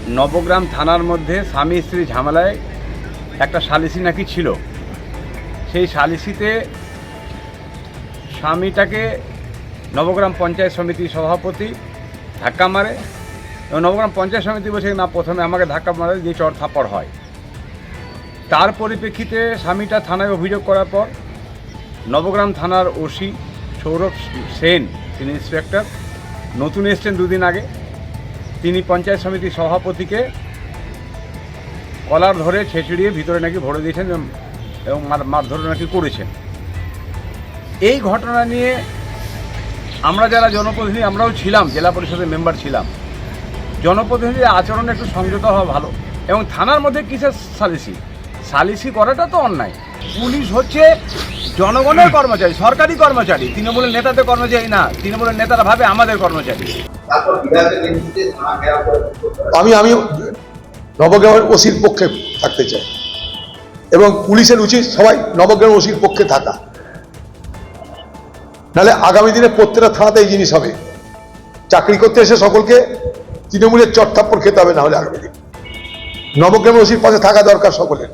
নবগ্রাম থানার মধ্যে স্বামী স্ত্রী ঝামেলায় একটা সালিসি নাকি ছিল। সেই সালিসিতে স্বামীটাকে নবগ্রাম পঞ্চায়েত সমিতির সভাপতি ধাক্কা মারে এবং নবগ্রাম পঞ্চায়েত সমিতি বসে না প্রথমে আমাকে ধাক্কা মারে দিয়ে চড় থাপ্পড় হয়। তার পরিপ্রেক্ষিতে স্বামীটা থানায় অভিযোগ করার পর নবগ্রাম থানার ওসি সৌরভ সেন, তিনি ইন্সপেক্টর, নতুন এসছেন দুদিন আগে, তিনি পঞ্চায়েত সমিতির সভাপতিকে কলার ধরে ছেঁচড়িয়ে ভিতরে নাকি ভরে দিয়েছেন এবং মারধর নাকি করেছেন। এই ঘটনা নিয়ে আমরা যারা জনপ্রতিনিধি, আমরাও ছিলাম, জেলা পরিষদের মেম্বার ছিলাম, জনপ্রতিনিধির আচরণ একটু সংযত হওয়া ভালো। এবং থানার মধ্যে কিসের সালিসি করাটা তো অন্যায়। পুলিশ হচ্ছে জনগণের কর্মচারী, সরকারি কর্মচারী, তৃণমূলের নেতাদের কর্মচারী না। তৃণমূলের নেতারা ভাবে আমাদের কর্মচারী। আমি নবগ্রামের ওসির পক্ষে থাকতে চাই এবং পুলিশের উচিত সবাই নবগ্রামের ওসির পক্ষে থাকা, নাহলে আগামী দিনে প্রত্যেকটা থানাতে এই জিনিস হবে। চাকরি করতে এসে সকলকে তৃণমূলের চটথাপ্পড় খেতে হবে, না হলে আগামী দিন নবগ্রামের ওসির পাশে থাকা দরকার সকলের।